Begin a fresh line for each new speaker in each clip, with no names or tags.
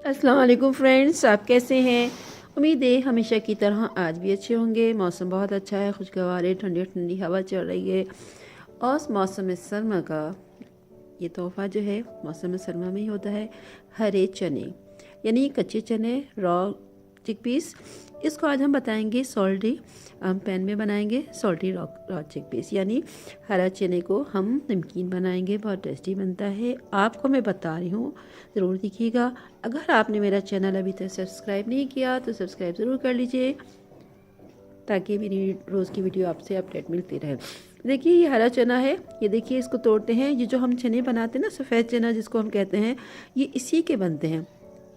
अस्सलाम वालेकुम फ्रेंड्स, आप कैसे हैं। उम्मीद है हमेशा की तरह आज भी अच्छे होंगे। मौसम बहुत अच्छा है, खुशगवार है, ठंडी ठंडी हवा चल रही है। और मौसम सरमा का ये तोहफ़ा जो है मौसम सरमा में ही होता है, हरे चने यानी कच्चे चने, रॉ चिकपीस। इसको आज हम बताएंगे सॉल्टी, हम पैन में बनाएंगे सॉल्टी रॉ चिकपीस यानी हरा चने को हम नमकीन बनाएंगे। बहुत टेस्टी बनता है, आपको मैं बता रही हूँ, ज़रूर देखिएगा। अगर आपने मेरा चैनल अभी तक सब्सक्राइब नहीं किया तो सब्सक्राइब ज़रूर कर लीजिए ताकि मेरी रोज़ की वीडियो आपसे अपडेट मिलती रहे। देखिए ये हरा चना है, ये देखिए इसको तोड़ते हैं। ये जो हम चने बनाते हैं ना, सफ़ेद चना जिसको हम कहते हैं, ये इसी के बनते हैं।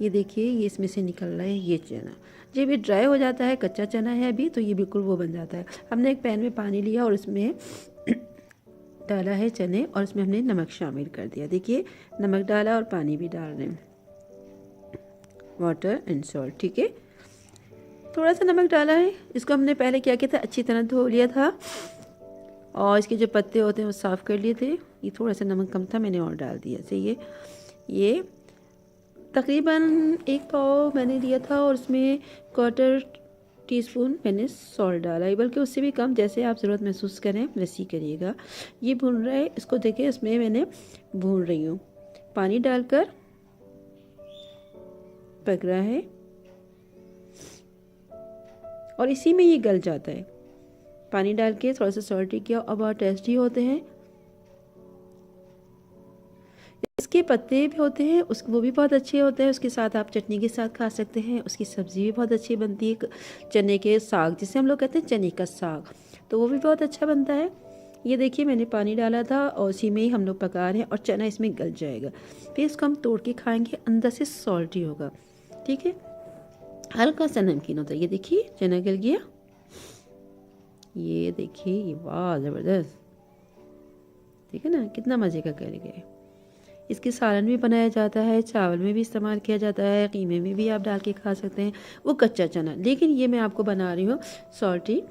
ये देखिए ये इसमें से निकल रहा है ये चना। जब ये ड्राई हो जाता है, कच्चा चना है अभी, तो ये बिल्कुल वो बन जाता है। हमने एक पैन में पानी लिया और इसमें डाला है चने और इसमें हमने नमक शामिल कर दिया। देखिए नमक डाला और पानी भी डाल रहे हैं, वाटर एंड सॉल्ट। ठीक है, थोड़ा सा नमक डाला है। इसको हमने पहले क्या किया था, अच्छी तरह धो लिया था और इसके जो पत्ते होते हैं वो साफ़ कर लिए थे। ये थोड़ा सा नमक कम था, मैंने और डाल दिया। से ये तकरीबन 1 पाव मैंने लिया था और उसमें 1/4 टीस्पून मैंने सॉल्ट डाला है, बल्कि उससे भी कम, जैसे आप ज़रूरत महसूस करें वैसे ही करिएगा। ये भून रहा है, इसको देखिए इसमें मैंने भून रही हूँ, पानी डालकर पक रहा है और इसी में ये गल जाता है। पानी डाल के थोड़ा सा सॉल्टी किया और बहुत टेस्टी होते हैं। इसके पत्ते भी होते हैं, वो भी बहुत अच्छे होते हैं। उसके साथ आप चटनी के साथ खा सकते हैं। उसकी सब्ज़ी भी बहुत अच्छी बनती है, चने के साग जिसे हम लोग कहते हैं चने का साग, तो वो भी बहुत अच्छा बनता है। ये देखिए मैंने पानी डाला था और उसी में ही हम लोग पका रहे हैं और चना इसमें गल जाएगा। फिर इसको हम तोड़ के खाएंगे, अंदर से सॉल्टी होगा। ठीक है, हल्का सा नमकीन होता है। ये देखिए चना गल गया, ये देखिए, ये वाह ज़बरदस्त। ठीक है ना, कितना मज़े का कर गया। इसके सालन भी बनाया जाता है, चावल में भी इस्तेमाल किया जाता है, कीमे में भी आप डाल के खा सकते हैं, वो कच्चा चना। लेकिन ये मैं आपको बना रही हूँ सॉल्टी,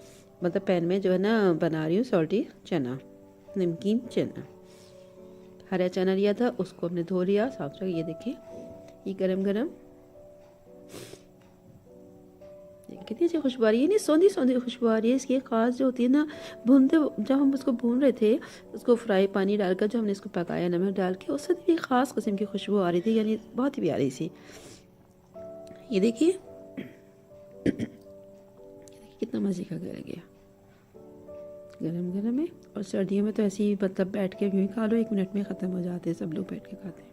मतलब पैन में जो है ना बना रही हूँ सॉल्टी चना, नमकीन चना। हरा चना लिया था, उसको हमने धो लिया साफ सुथरा। ये देखिए ये गरम गरम, कितनी अच्छी खुशबू आ रही है, नहीं सौंधी सौंधी खुशबू आ रही है। इसकी खास जो होती है ना, भूनते जब हम उसको भून रहे थे, उसको फ्राई पानी डालकर जो हमने इसको पकाया नमक डाल के, उससे भी ख़ास किस्म की खुशबू आ रही थी, यानी बहुत ही प्यारी सी। ये देखिए कितना मज़े का कर गया, गरम गरम है। और सर्दियों में तो ऐसे ही मतलब बैठ के यूँ ही खा लो, 1 मिनट में ख़त्म हो जाते हैं, सब लोग बैठ के खाते हैं।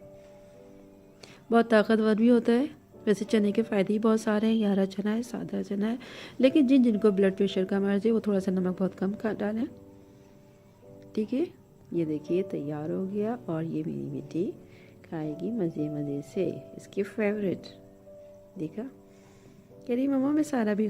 बहुत ताकतवर भी होता है। वैसे चने के फ़ायदे ही बहुत सारे हैं। ये हरा चना है, सादा चना है, लेकिन जिनको ब्लड प्रेशर का मर्ज़ है वो थोड़ा सा नमक बहुत कम खा डालें। ठीक है, ये देखिए तैयार हो गया और ये मेरी बेटी खाएगी मज़े मज़े से, इसकी फेवरेट। देखा, कह रही मम्मा मैं सारा भी